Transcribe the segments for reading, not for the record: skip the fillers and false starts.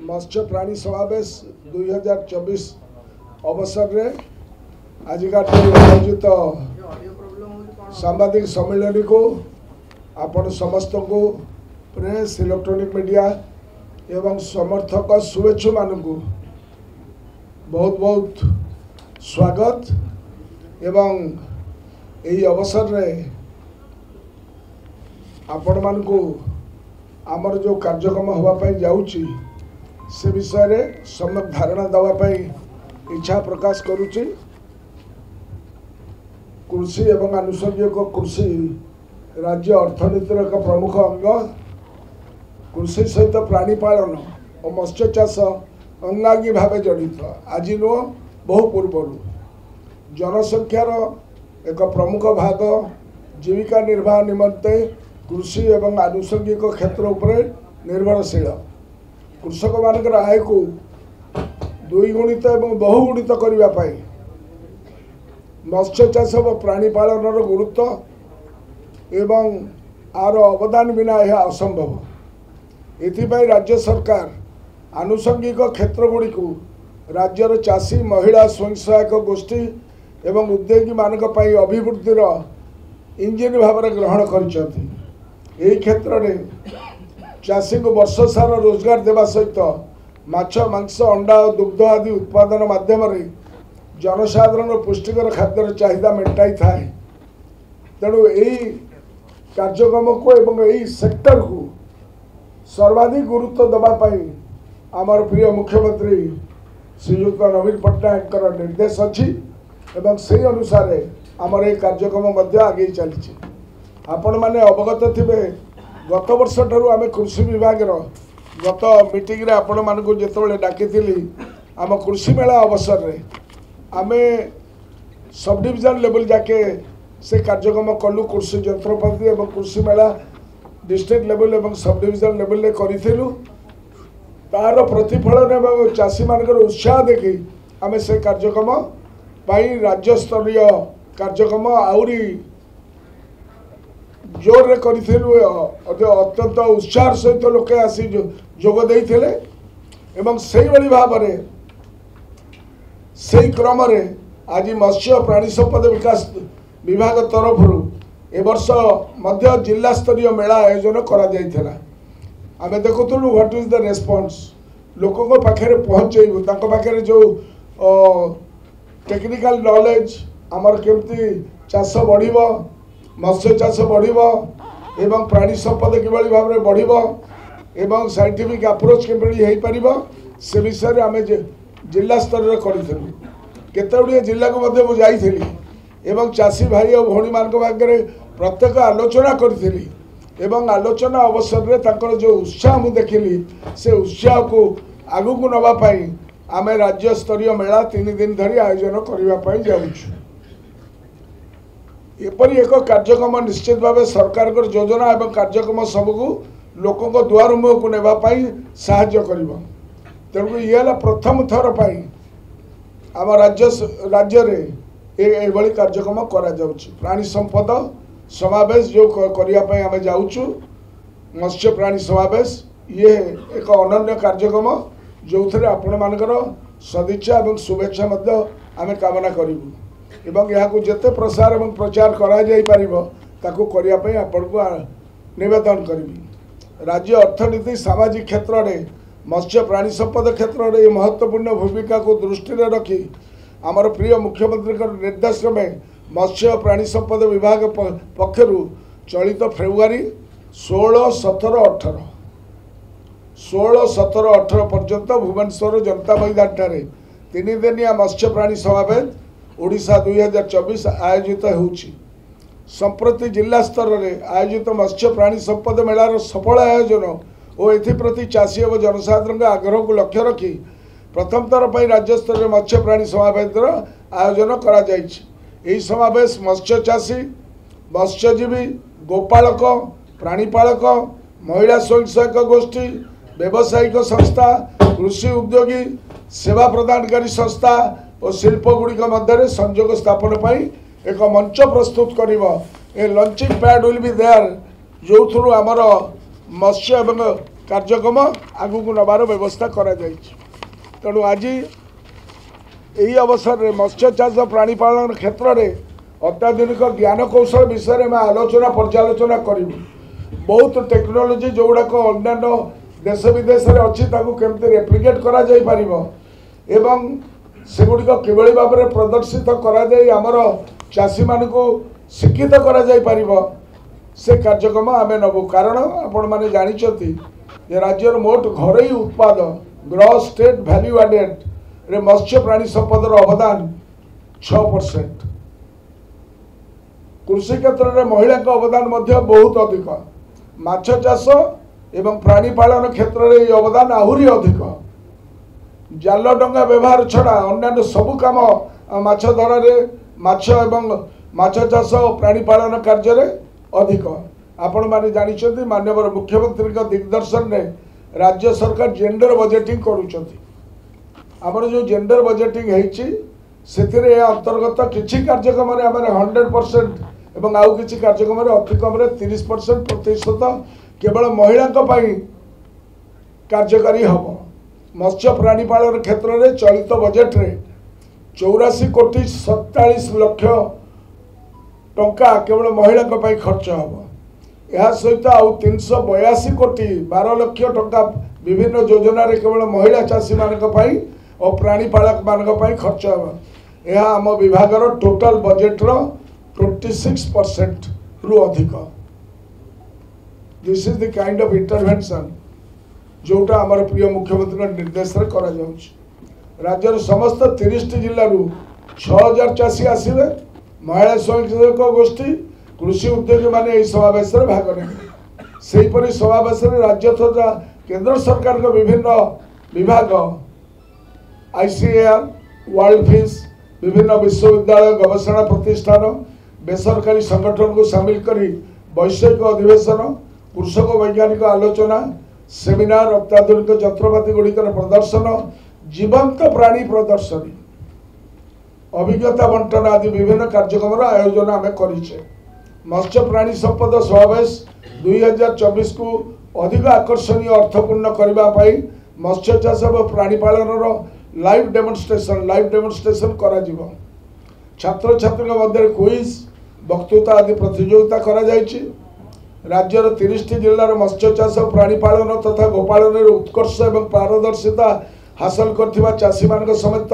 मत्स्य प्राणी समावेश 2024 अवसर रे आजिका आयोजित सांबादिक सम्मेलन को आपण समस्त को प्रेस इलेक्ट्रॉनिक मीडिया एवं समर्थक शुभेच्छु मान को बहुत बहुत स्वागत एवं यही अवसर रे आपण मान को आमर जो कार्यक्रम होगापाई जाऊँगी से विषय रे सम्यक धारणा देवाई इच्छा प्रकाश करुच्ची। कृषि एवं आनुषंगिक कृषि राज्य अर्थनीतिर एक प्रमुख अंग। कृषि सहित प्राणीपालन और मत्स्य चाष अंगांगी भाव जड़ित। आज नुह बहु पूर्व जनसंख्यार एक प्रमुख भाग जीविका निर्वाह निमंते कृषि एवं आनुषंगिक क्षेत्र उपरे निर्भरशील। कृषक मान आय को द्विगुणित एवं बहुगुणित करने मत्स्य चाष व प्राणीपालन गुरुत्व एवं आर अवदान बिना यह असंभव। एथिपाई राज्य सरकार आनुषंगिक क्षेत्र गुड़ी को राज्यर चाषी महिला स्वयं सहायक गोष्ठी एवं उद्योगी मानक पई अभिवृद्धिर इंजिन भाव ग्रहण कर क्षेत्र में चाषी को वर्ष सारा रोजगार देवा सहित माछ मांस अंडा और दुग्ध आदि उत्पादन माध्यम जनसाधारण पुष्टिकर खाद्यर चाहिदा मेटाई थाए। तेणु यही कार्यक्रम को एवं यही सेक्टर को सर्वाधिक गुरुत्व देवाई आमर प्रिय मुख्यमंत्री श्रीयुक्त नवीन पट्टनायक निर्देश अच्छी एवं से अनुसार आमर ये कार्यक्रम आगे चली। आपण मैंने अवगत थे गत वर्ष ठारू आम कृषि विभाग गत मीटिंग रे आपण मान को जिते डाकी आम कृषि मेला अवसर रे आम सब डिविजन लेवल जाके से कार्यक्रम कलु। कृषि यंत्रपाति एवं कृषि मेला डिस्ट्रिक्ट लेवल एवं सब डिविजन लेवल रे करिथिलु। तार प्रतिफलन एवं चाषी मान उत्साह देखी आम से कार्यक्रम पाई राज्य स्तरीय कार्यक्रम आउरी जोर रे करिथिलु। अत्यंत उत्साह सहित लोके आसी जोग देइथिले एवं सेही बड़ी भाव रे सेही क्रम रे आज मत्स्य प्राणी संपद विकास विभाग तरफ ए वर्ष मध्य जिला स्तरीय मेला आयोजन करा जाइथिला। आमे देखुथुलु व्हाट इज द रेस्पॉन्स लोकों को पाखे पहुँचेबू तांको पाखे जो टेक्निकल नॉलेज आमर केमती चाष बढ़िबो मत्स्य चाष बढ़िबो एवं प्राणी संपद किभली भाव में बढ़िबो एवं साइंटिफिक अप्रोच किभली हेई परिबो से विषय आम जिला स्तर में करूँ। केतगुड़िए जिला को मध्य मुझे जाइली एवं चाषी भाई और भौणी मान पाखे प्रत्येक आलोचना करी एवं आलोचना अवसर में तांकर जो उत्साह मुझे देखिली से उत्साह को आगू को नवापाई आम राज्य स्तरीय मेला 3 दिन धरी आयोजन करने जाऊँ। एपरी एक कार्यक्रम निश्चित भाव सरकार योजना एवं कार्यक्रम सबको लोकों को द्वार मुह को नेबाई साहाय्य करिबो। तेणु ये प्रथम थर पाई आम राज्य रे एभली कार्यक्रम करा जाउछि। प्राणी संपद समावेश जो करने आम जाऊँ मत्स्य प्राणी समावेश ये एक अनन्य कार्यक्रम जो थे आपण मानकर सदिच्छा और शुभेच्छा आम कामना करूँ एवं यहाँ को जिते प्रसार और प्रचार करा जाई परिबो ताकू करिया पई आपण को निवेदन करी। राज्य अर्थनीति सामाजिक क्षेत्र में मत्स्य प्राणी संपद क्षेत्र में महत्वपूर्ण भूमिका को दृष्टि में रखी आमर प्रिय मुख्यमंत्री निर्देश में मत्स्य प्राणी संपद विभाग पक्षर चलित फेब्रुआरी 16, 17, 18 पर्यंत भुवनेश्वर जनता मैदान ठारे 3 दिनिया मत्स्य प्राणी समावेश ओडिशा 2024 आयोजित होउछि। संप्रति जिला स्तर में आयोजित मत्स्य प्राणी संपद मेलार सफल आयोजन और एप्रति चाषी और जनसाधारण आग्रह को लक्ष्य रखी प्रथम थर पर राज्य स्तर में मत्स्य प्राणी समावेश आयोजन करा जाइछि। एही समावेश मत्स्य चाषी मत्स्यजीवी गोपालक प्राणीपालक महिला स्वयं सहायक गोष्ठी व्यावसायिक संस्था कृषि उद्योगी सेवा प्रदानकारी संस्था और शिल्प गुड़िक मध्य संजोग स्थापन पर एक मंच प्रस्तुत कर launching pad will be there जो थ्रू आमर मत्स्य एवं कार्यक्रम आगू नबार व्यवस्था करा तेणु आज यही अवसर में मत्स्य चाष प्राणीपालन क्षेत्र में अत्याधुनिक ज्ञान कौशल विषय में आलोचना पर्यालोचना करूँ। बहुत टेक्नोलोजी जोगुड़ाक अन्य देश विदेश में अच्छी केमती रेप्लिकेट करा जाई परिबो एवं सेगुड़िक किभली भाव में प्रदर्शित आमर चाषी मान को शिक्षित करा जाई परिबो से कार्यक्रम आम नबू। कारण आपण मैंने जानते राज्यर मोट घरोई उत्पाद ग्रॉस स्टेट वैल्यू एडेड रे मत्स्य प्राणी संपदर अवदान 6%। कृषि क्षेत्र में महिला अवदान बहुत अधिक। माछ चाष एवं प्राणीपालन क्षेत्र में अवदान आहुरी अधिक। जाल डंगा व्यवहार छड़ा अन्य सबु काम माछ धरारे माछ एवं माछ चाष प्राणीपालन कार्य अधिक। आपण माने जानिछथि माननीय मुख्यमंत्री का दिग्दर्शन में राज्य सरकार जेंडर बजेटिंग करूछथि। आमर जो जेंडर बजेटिंग हेछि सेथिरे अंतर्गत किछि कार्यक्रम रे हमर 100% एवं आउ किछि कार्यक्रम रे अतिकम रे 30% प्रतिशत केवल महिला पाई कार्यकारी हब। मत्स्य प्राणीपालन क्षेत्र में चलित बजेट रे 84 कोटी 47 लक्ष टंका केवल महिला पाई खर्च हम। यह सहित आउ 382 कोटी 12 लक्ष टंका विभिन्न योजना रे केवल महिला चाषी मान और प्राणीपालक मान खर्च हम। यह आम विभागर टोटल बजेट रो 26% रु अधिक। This is the kind of intervention जोटा आमर प्रिय मुख्यमंत्री निर्देश रे करा जाउछ। राज्यर समस्त 30 जिल्ला 6000 चाषी आसवे। महिला स्वयंसेवक गोष्ठी कृषि उद्योग माने समावेश भाग नेबे। सेहीपरि समावेश राज्य तथा केंद्र सरकार के विभिन्न विभाग ICAR वर्ल्ड फिश विभिन्न विश्वविद्यालय गवेषणा प्रतिष्ठान बेसरकारी संगठन को शामिल करी वैश्विक अधिवेशन कृषक वैज्ञानिक आलोचना सेमिनार अत्याधुनिक यंत्रपाति गुड़िकर प्रदर्शन जीवंत प्राणी प्रदर्शनी अभिज्ञता बंटन आदि विभिन्न कार्यक्रम आयोजन आम करिछे। मत्स्य प्राणी संपद समावेश 2024 को अधिक आकर्षणीय अर्थपूर्ण करने मत्स्य चाष और प्राणीपालन लाइव डेमोन्स्ट्रेशन करा जिवो। छात्र छात्री मध्य क्विज वक्तृता आदि प्रतियोगिता करा जायछि। राज्यर 30 जिल्लार मत्स्य चाष प्राणीपालन तथा गोपालन उत्कर्ष एवं पारदर्शिता हासिल करथिबा चाषी मान समेत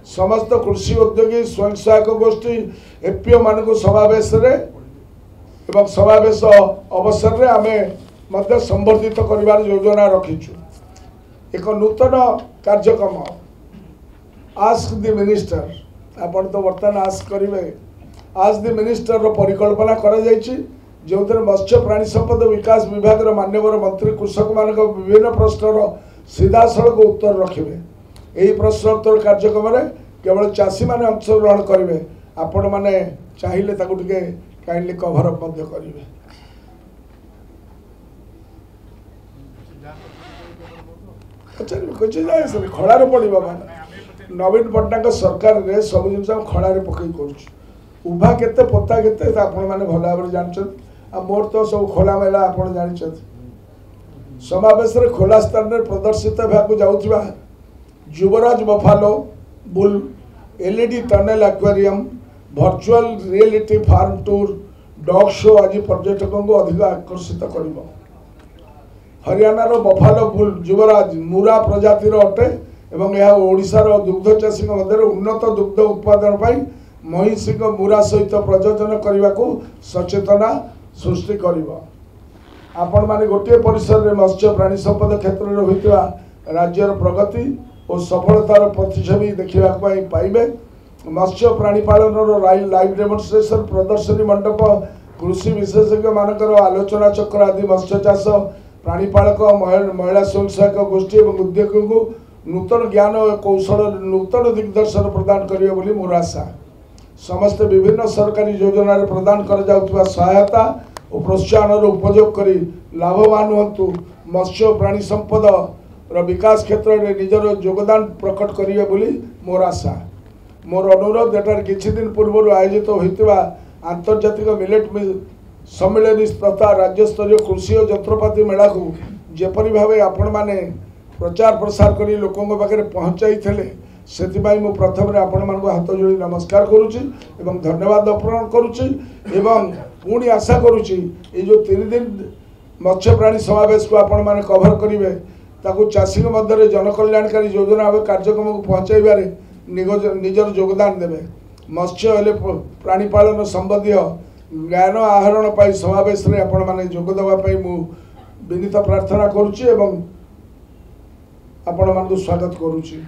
समस्त कृषि उद्योगी स्वयं सहायक गोष्ठी एपीओ मान समावेश एवं समावेश अवसर में आमे मध्य संवर्धित करिवार योजना रखिछु। एक नूतन कार्यक्रम आस्क द मिनिस्टर आपण तो वर्तमान आस्क करिवे आज द मिनिस्टर रो परिकल्पना करा जायछि जो मत्स्य प्राणी संपद विकास विभाग माननीय मंत्री कृषक मान विभिन्न प्रश्नर सीधा सड़क उत्तर रखिए। यही प्रश्नोत्तर कार्यक्रम में केवल चाषी मैंने अंशग्रहण करेंगे। आपण मैंने चाहिए टे काइंडली कभर अप करेंगे। खड़ार पड़ा माने नवीन पट्टनायक सरकार रे सब जिन खड़ार पकई करुभा केते पोता केते आपण मैंने भल भाव जानते। आ मोर तो सब खोला मेला आपण जानते। समावेश रे खोला स्थान रे प्रदर्शित भाग जाउथिबा Yuvraj buffalo bull LED tunnel aquarium virtual reality farm tour dog show आज पर्यटकों को अधिक आकर्षित करिवो। हरियाणा रो बफालो बुल युवराज मुरा प्रजातिर अटे एवं यह ओडिशार दुग्ध चाषी मध्य उन्नत दुग्ध उत्पादन पाई महिषी मुरा सहित प्रजोजन करने को सचेतना सृष्टि करिवो। आपण माने गोटे परिसर में मत्स्य प्राणी संपद क्षेत्र में होइतिबा राज्यर प्रगति और सफलतार प्रतिछवि देखा पाइबे। मत्स्य प्राणीपालन लाइव डेमोन्स्ट्रेशन प्रदर्शनी मंडप कृषि विशेषज्ञ मानकर आलोचना चक्र आदि मत्स्य चाष प्राणीपालक महिला स्वयं सहायक गोष्ठी और उद्योगों को नूतन ज्ञान और कौशल नूतन दिग्दर्शन प्रदान करिवे बोली मोर आशा। समस्त विभिन्न सरकारी योजना प्रदान कर जाउथिबा सहायता और प्रोत्साहन उपयोग करी लाभवान हुंतु। मत्स्य प्राणी संपद विकास क्षेत्र में निजर योगदान प्रकट करिवे बोली मोर आशा। मोर अनुरोध एटार किछि दिन पूर्व आयोजित होइतिबा आंतर्जातिक मिलेट सम्मेलन तथा राज्य स्तरीय कृषि और यंत्रपाति मेला को जेपरी भाव आपण मैंने प्रचार प्रसार करी लोकों पाखे पहुँचाई से मु प्रथम आपण मान हाथ जोड़ी नमस्कार करुच्ची एवं धन्यवाद अर्पण करुच्ची एवं पुणी आशा करुच्ची ये जो 3 दिन मत्स्य प्राणी समावेश को आपण मैंने कभर करेंगे ताकू चाषी मध्य जनकल्याणकारी योजना भाव कार्यक्रम को पहुँचाइबार निजर योगदान देवे। मत्स्य हेले प्राणीपालन संबंधी ज्ञान आहरण पाई समावेश रे आपण माने जोग देवा पाई मु विनीत प्रार्थना करुच्ची एवं आपण मान को स्वागत करुच्ची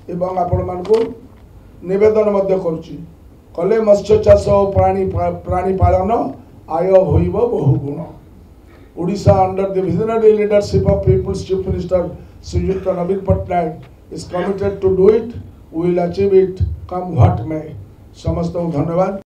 एवं आपण मान को निवेदन मध्य करुच्ची कले मत्स्य चाष प्राणी पालन आय होइब बहुगुण। Odisha under the visionary leadership of people's chief minister Shriyukta Naveen Patnaik is committed to do it, we will achieve it come what may. समस्त धन्यवाद।